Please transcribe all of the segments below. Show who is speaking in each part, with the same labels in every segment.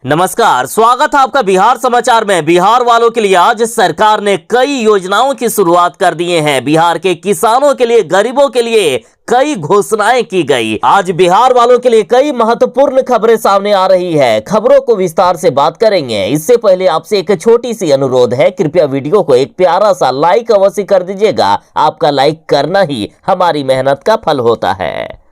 Speaker 1: नमस्कार, स्वागत है आपका बिहार समाचार में। बिहार वालों के लिए आज सरकार ने कई योजनाओं की शुरुआत कर दिए हैं। बिहार के किसानों के लिए, गरीबों के लिए कई घोषणाएं की गई। आज बिहार वालों के लिए कई महत्वपूर्ण खबरें सामने आ रही है। खबरों को विस्तार से बात करेंगे। इससे पहले आपसे एक छोटी सी अनुरोध है, कृपया वीडियो को एक प्यारा सा लाइक अवश्य कर दीजिएगा। आपका लाइक करना ही हमारी मेहनत का फल होता है।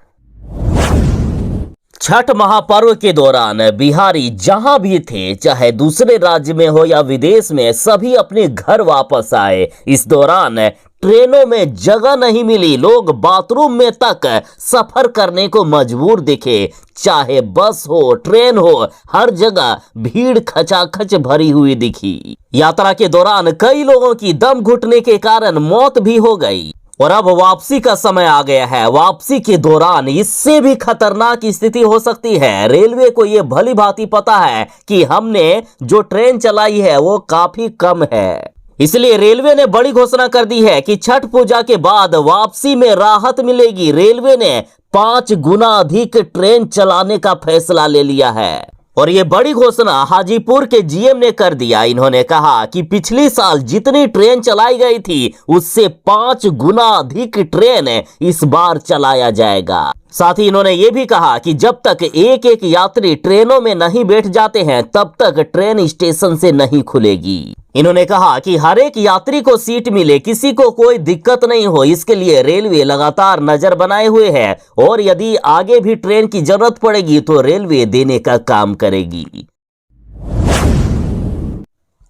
Speaker 1: छठ महापर्व के दौरान बिहारी जहां भी थे, चाहे दूसरे राज्य में हो या विदेश में, सभी अपने घर वापस आए। इस दौरान ट्रेनों में जगह नहीं मिली, लोग बाथरूम में तक सफर करने को मजबूर दिखे। चाहे बस हो, ट्रेन हो, हर जगह भीड़ खचाखच भरी हुई दिखी। यात्रा के दौरान कई लोगों की दम घुटने के कारण मौत भी हो गई। और अब वापसी का समय आ गया है। वापसी के दौरान इससे भी खतरनाक स्थिति हो सकती है। रेलवे को यह भली भांति पता है कि हमने जो ट्रेन चलाई है वो काफी कम है, इसलिए रेलवे ने बड़ी घोषणा कर दी है कि छठ पूजा के बाद वापसी में राहत मिलेगी। रेलवे ने 5 गुना अधिक ट्रेन चलाने का फैसला ले लिया है। और ये बड़ी घोषणा हाजीपुर के जीएम ने कर दिया। इन्होंने कहा कि पिछली साल जितनी ट्रेन चलाई गई थी उससे 5 गुना अधिक ट्रेन इस बार चलाया जाएगा। साथ ही इन्होंने ये भी कहा कि जब तक एक एक यात्री ट्रेनों में नहीं बैठ जाते हैं तब तक ट्रेन स्टेशन से नहीं खुलेगी। इन्होंने कहा कि हर एक यात्री को सीट मिले, किसी को कोई दिक्कत नहीं हो, इसके लिए रेलवे लगातार नजर बनाए हुए है। और यदि आगे भी ट्रेन की जरूरत पड़ेगी तो रेलवे देने का काम करेगी।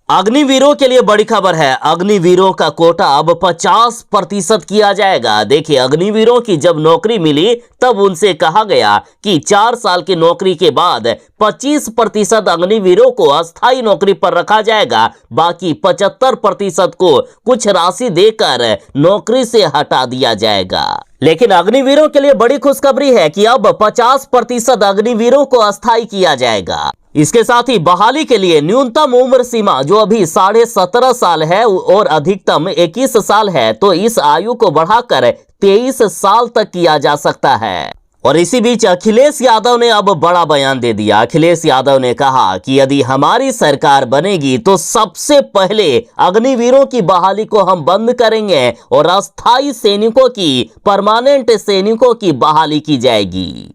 Speaker 1: अग्निवीरों के लिए बड़ी खबर है। अग्निवीरों का कोटा अब 50% किया जाएगा। देखिए, अग्निवीरों की जब नौकरी मिली तब उनसे कहा गया कि 4 साल की नौकरी के बाद 25% अग्निवीरों को अस्थायी नौकरी पर रखा जाएगा। बाकी 75% को कुछ राशि देकर नौकरी से हटा दिया जाएगा। लेकिन अग्निवीरों के लिए बड़ी खुशखबरी है कि अब 50% अग्निवीरों को अस्थायी किया जाएगा। इसके साथ ही बहाली के लिए न्यूनतम उम्र सीमा जो अभी 17.5 साल है और अधिकतम 21 साल है, तो इस आयु को बढ़ाकर 23 साल तक किया जा सकता है। और इसी बीच अखिलेश यादव ने अब बड़ा बयान दे दिया। अखिलेश यादव ने कहा कि यदि हमारी सरकार बनेगी तो सबसे पहले अग्निवीरों की बहाली को हम बंद करेंगे और अस्थायी सैनिकों की, परमानेंट सैनिकों की बहाली की जाएगी।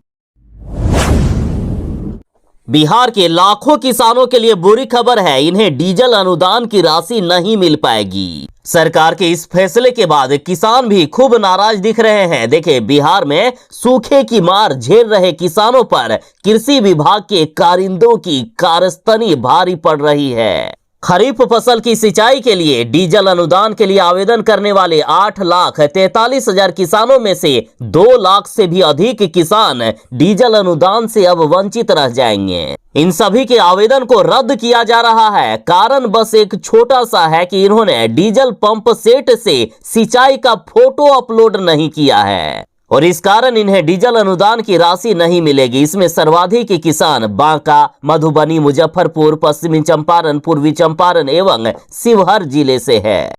Speaker 1: बिहार के लाखों किसानों के लिए बुरी खबर है, इन्हें डीजल अनुदान की राशि नहीं मिल पाएगी। सरकार के इस फैसले के बाद किसान भी खूब नाराज दिख रहे हैं। देखिए, बिहार में सूखे की मार झेल रहे किसानों पर कृषि विभाग के कारिंदों की कारस्तानी भारी पड़ रही है। खरीफ फसल की सिंचाई के लिए डीजल अनुदान के लिए आवेदन करने वाले 8,43,000 किसानों में से 2 लाख से भी अधिक किसान डीजल अनुदान से अब वंचित रह जाएंगे। इन सभी के आवेदन को रद्द किया जा रहा है। कारण बस एक छोटा सा है कि इन्होंने डीजल पंप सेट से सिंचाई का फोटो अपलोड नहीं किया है और इस कारण इन्हें डीजल अनुदान की राशि नहीं मिलेगी। इसमें सर्वाधिक किसान बांका, मधुबनी, मुजफ्फरपुर, पश्चिमी चंपारण, पूर्वी चंपारण एवं शिवहर जिले से है।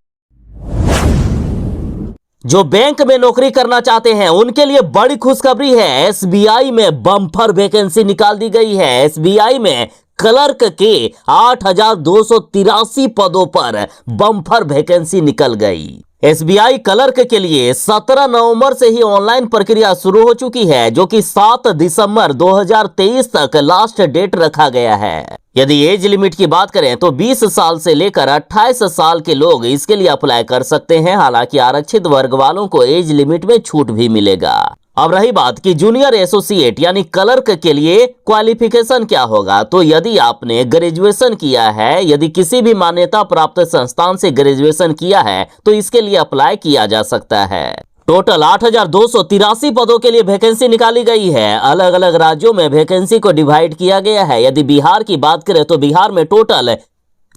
Speaker 1: जो बैंक में नौकरी करना चाहते हैं उनके लिए बड़ी खुशखबरी है। एसबीआई में बम्पर वैकेंसी निकाल दी गई है। एसबीआई में क्लर्क के 8,283 पदों पर बम्पर वैकेंसी निकल गई। एसबीआई क्लर्क के लिए 17 नवंबर से ही ऑनलाइन प्रक्रिया शुरू हो चुकी है, जो कि 7 दिसंबर 2023 तक लास्ट डेट रखा गया है। यदि एज लिमिट की बात करें तो 20 साल से लेकर 28 साल के लोग इसके लिए अप्लाई कर सकते हैं। हालांकि आरक्षित वर्ग वालों को एज लिमिट में छूट भी मिलेगा। अब रही बात कि जूनियर एसोसिएट यानी क्लर्क के लिए क्वालिफिकेशन क्या होगा, तो यदि आपने ग्रेजुएशन किया है, यदि किसी भी मान्यता प्राप्त संस्थान से ग्रेजुएशन किया है तो इसके लिए अप्लाई किया जा सकता है। टोटल 8,283 पदों के लिए वैकेंसी निकाली गई है। अलग अलग राज्यों में वैकेंसी को डिवाइड किया गया है। यदि बिहार की बात करें तो बिहार में टोटल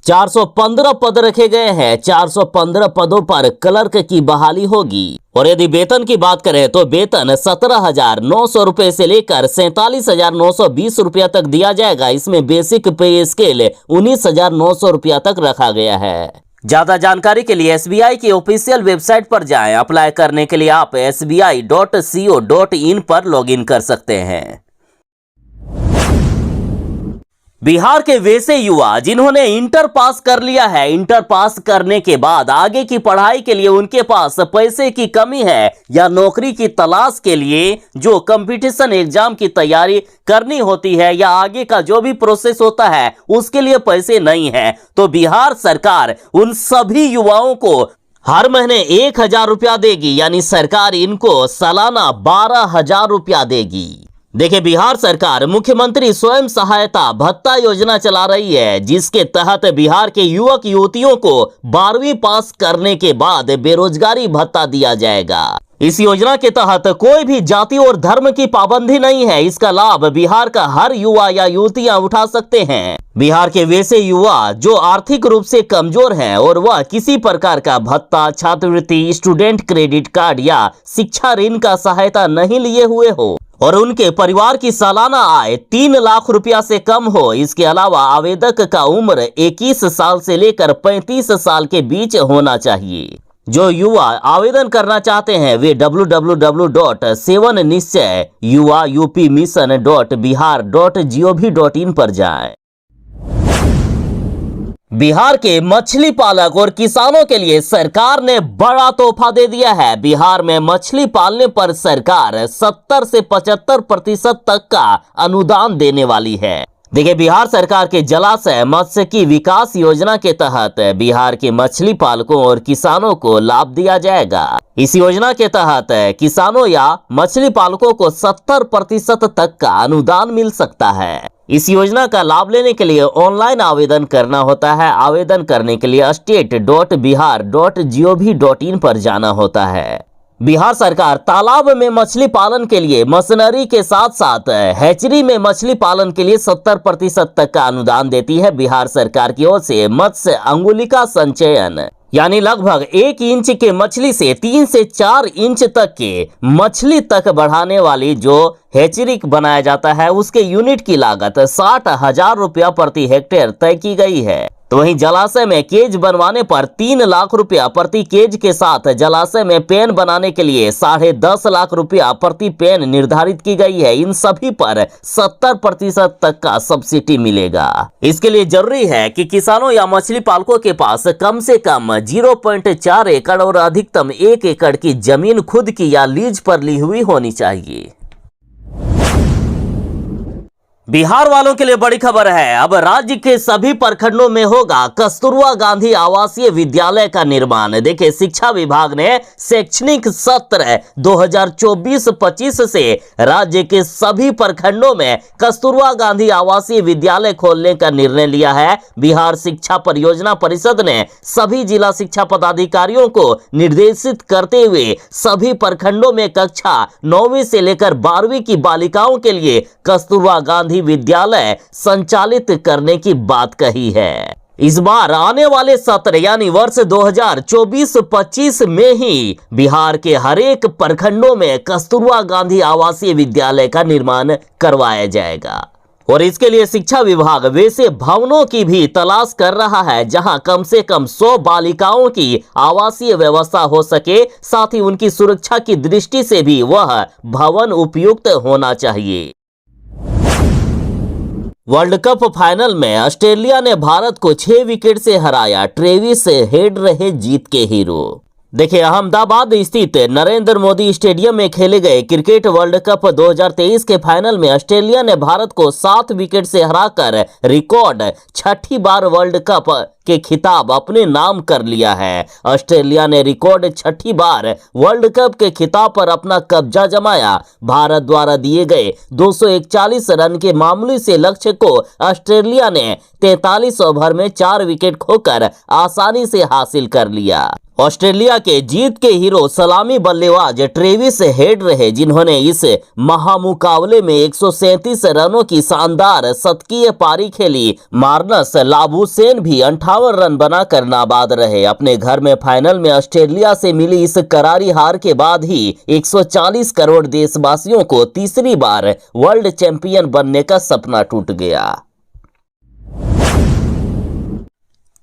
Speaker 1: 415 पद रखे गए हैं। 415 पदों पर क्लर्क की बहाली होगी। और यदि वेतन की बात करें तो वेतन 17,900 रुपए से लेकर 47,920 रुपया तक दिया जाएगा। इसमें बेसिक पे स्केल 19,900 रुपया तक रखा गया है। ज्यादा जानकारी के लिए एसबीआई की ऑफिशियल वेबसाइट पर जाएं। अप्लाई करने के लिए आप sbi.co.in पर लॉगिन कर सकते हैं। बिहार के वैसे युवा जिन्होंने इंटर पास कर लिया है, इंटर पास करने के बाद आगे की पढ़ाई के लिए उनके पास पैसे की कमी है या नौकरी की तलाश के लिए जो कंपटीशन एग्जाम की तैयारी करनी होती है या आगे का जो भी प्रोसेस होता है उसके लिए पैसे नहीं है, तो बिहार सरकार उन सभी युवाओं को हर महीने 1,000 रुपया देगी, यानी सरकार इनको सालाना 12,000 रुपया देगी। देखिए, बिहार सरकार मुख्यमंत्री स्वयं सहायता भत्ता योजना चला रही है, जिसके तहत बिहार के युवक युवतियों को 12वीं पास करने के बाद बेरोजगारी भत्ता दिया जाएगा। इस योजना के तहत कोई भी जाति और धर्म की पाबंदी नहीं है। इसका लाभ बिहार का हर युवा या युवतियां उठा सकते हैं। बिहार के वैसे युवा जो आर्थिक रूप से कमजोर हैं और वह किसी प्रकार का भत्ता, छात्रवृत्ति, स्टूडेंट क्रेडिट कार्ड या शिक्षा ऋण का सहायता नहीं लिए हुए हो और उनके परिवार की सालाना आय 3 लाख रुपया से कम हो। इसके अलावा आवेदक का उम्र 21 साल से लेकर 35 साल के बीच होना चाहिए। जो युवा आवेदन करना चाहते हैं वे www.7nischay.upmission.bihar.gov.in पर जाएं। बिहार के मछली पालक और किसानों के लिए सरकार ने बड़ा तोहफा दे दिया है। बिहार में मछली पालने पर सरकार 70 से 75% तक का अनुदान देने वाली है। देखिए, बिहार सरकार के जलाशय मत्स्यिकी विकास योजना के तहत बिहार के मछली पालकों और किसानों को लाभ दिया जाएगा। इस योजना के तहत किसानों या मछली पालकों को 70% तक का अनुदान मिल सकता है। इस योजना का लाभ लेने के लिए ऑनलाइन आवेदन करना होता है। आवेदन करने के लिए state.bihar.gov.in पर जाना होता है। बिहार सरकार तालाब में मछली पालन के लिए मशीनरी के साथ साथ हैचरी में मछली पालन के लिए 70% तक का अनुदान देती है। बिहार सरकार की ओर से मत्स्य अंगुलिका संचयन यानी लगभग 1 इंच के मछली से 3 से 4 इंच तक के मछली तक बढ़ाने वाली जो हैचरी बनाया जाता है उसके यूनिट की लागत 60,000 रुपया प्रति हेक्टेयर तय की गई है। तो वहीं जलाशय में केज बनवाने पर 3 लाख रुपया प्रति केज के साथ जलाशय में पेन बनाने के लिए 10.5 लाख रुपया प्रति पेन निर्धारित की गई है। इन सभी पर 70% तक का सब्सिडी मिलेगा। इसके लिए जरूरी है कि किसानों या मछली पालकों के पास कम से कम 0.4 एकड़ और अधिकतम 1 एकड़ की जमीन खुद की या लीज पर ली हुई होनी चाहिए। बिहार वालों के लिए बड़ी खबर है। अब राज्य के सभी प्रखंडों में होगा कस्तूरबा गांधी आवासीय विद्यालय का निर्माण। देखिए, शिक्षा विभाग ने शैक्षणिक सत्र 2024-25 से राज्य के सभी प्रखंडों में कस्तूरबा गांधी आवासीय विद्यालय खोलने का निर्णय लिया है। बिहार शिक्षा परियोजना परिषद ने सभी जिला शिक्षा पदाधिकारियों को निर्देशित करते हुए सभी प्रखंडों में कक्षा 9वीं से लेकर 12वीं की बालिकाओं के लिए कस्तूरबा गांधी विद्यालय संचालित करने की बात कही है। इस बार आने वाले सत्र यानी वर्ष 2024-25 में ही बिहार के हर एक प्रखंडों में कस्तूरबा गांधी आवासीय विद्यालय का निर्माण करवाया जाएगा और इसके लिए शिक्षा विभाग वैसे भवनों की भी तलाश कर रहा है जहां कम से कम 100 बालिकाओं की आवासीय व्यवस्था हो सके। साथ ही उनकी सुरक्षा की दृष्टि से भी वह भवन उपयुक्त होना चाहिए। वर्ल्ड कप फाइनल में ऑस्ट्रेलिया ने भारत को 6 विकेट से हराया। ट्रेविस हेड रहे जीत के हीरो। देखिए, अहमदाबाद स्थित नरेंद्र मोदी स्टेडियम में खेले गए क्रिकेट वर्ल्ड कप 2023 के फाइनल में ऑस्ट्रेलिया ने भारत को 7 विकेट से हराकर रिकॉर्ड 6ठी बार वर्ल्ड कप के खिताब अपने नाम कर लिया है। ऑस्ट्रेलिया ने रिकॉर्ड 6ठी बार वर्ल्ड कप के खिताब पर अपना कब्जा जमाया। भारत द्वारा दिए गए 241 रन के मामूली से लक्ष्य को ऑस्ट्रेलिया ने 43 ओवर में 4 विकेट खोकर आसानी से हासिल कर लिया। ऑस्ट्रेलिया के जीत के हीरो सलामी बल्लेबाज ट्रेविस हेड रहे, जिन्होंने इस महामुकाबले में 137 रनों की शानदार शतकीय पारी खेली। मार्नस लाबुशेन भी 58 रन बनाकर नाबाद रहे। अपने घर में फाइनल में ऑस्ट्रेलिया से मिली इस करारी हार के बाद ही 140 करोड़ देशवासियों को तीसरी बार वर्ल्ड चैंपियन बनने का सपना टूट गया।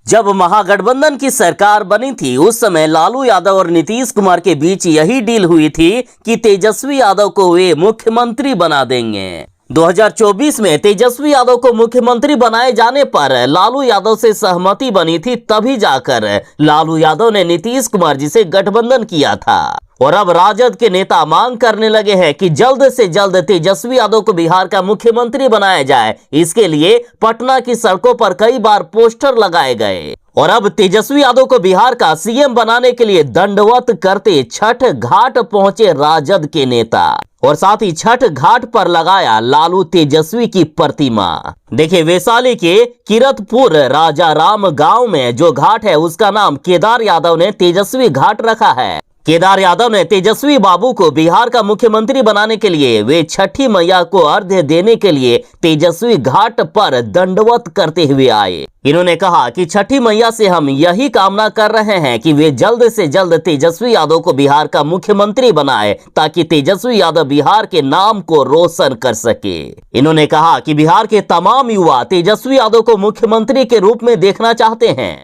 Speaker 1: जब महागठबंधन की सरकार बनी थी उस समय लालू यादव और नीतीश कुमार के बीच यही डील हुई थी कि तेजस्वी यादव को वे मुख्यमंत्री बना देंगे। 2024 में तेजस्वी यादव को मुख्यमंत्री बनाए जाने पर लालू यादव से सहमति बनी थी, तभी जाकर लालू यादव ने नीतीश कुमार जी से गठबंधन किया था। और अब राजद के नेता मांग करने लगे हैं कि जल्द से जल्द तेजस्वी यादव को बिहार का मुख्यमंत्री बनाया जाए। इसके लिए पटना की सड़कों पर कई बार पोस्टर लगाए गए और अब तेजस्वी यादव को बिहार का सीएम बनाने के लिए दंडवत करते छठ घाट पहुंचे राजद के नेता और साथ ही छठ घाट पर लगाया लालू तेजस्वी की प्रतिमा। देखिए, वैशाली के किरतपुर राजा राम गांव में जो घाट है उसका नाम केदार यादव ने तेजस्वी घाट रखा है। केदार यादव ने तेजस्वी बाबू को बिहार का मुख्यमंत्री बनाने के लिए वे छठी मैया को अर्घ्य देने के लिए तेजस्वी घाट पर दंडवत करते हुए आए। इन्होंने कहा कि छठी मैया से हम यही कामना कर रहे हैं कि वे जल्द से जल्द तेजस्वी यादव को बिहार का मुख्यमंत्री बनाए ताकि तेजस्वी यादव बिहार के नाम को रोशन कर सके। इन्होंने कहा कि बिहार के तमाम युवा तेजस्वी यादव को मुख्यमंत्री के रूप में देखना चाहते हैं।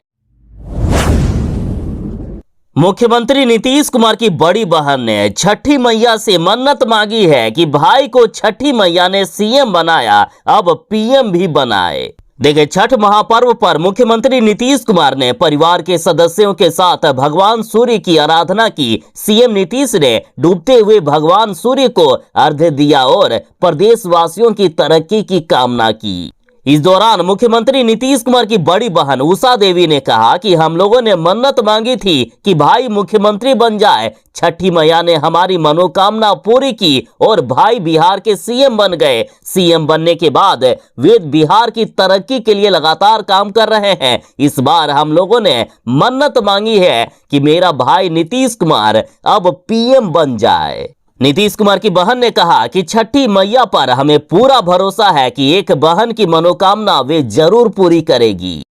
Speaker 1: मुख्यमंत्री नीतीश कुमार की बड़ी बहन ने छठी मैया से मन्नत मांगी है कि भाई को छठी मैया ने सीएम बनाया, अब पीएम भी बनाए। देखिए, छठ महापर्व पर मुख्यमंत्री नीतीश कुमार ने परिवार के सदस्यों के साथ भगवान सूर्य की आराधना की। सीएम नीतीश ने डूबते हुए भगवान सूर्य को अर्घ्य दिया और प्रदेशवासियों की तरक्की की कामना की। इस दौरान मुख्यमंत्री नीतीश कुमार की बड़ी बहन उषा देवी ने कहा कि हम लोगों ने मन्नत मांगी थी कि भाई मुख्यमंत्री बन जाए। छठी मैया ने हमारी मनोकामना पूरी की और भाई बिहार के सीएम बन गए। सीएम बनने के बाद वे बिहार की तरक्की के लिए लगातार काम कर रहे हैं। इस बार हम लोगों ने मन्नत मांगी है कि मेरा भाई नीतीश कुमार अब पीएम बन जाए। नीतीश कुमार की बहन ने कहा कि छठी मैया पर हमें पूरा भरोसा है कि एक बहन की मनोकामना वे जरूर पूरी करेगी।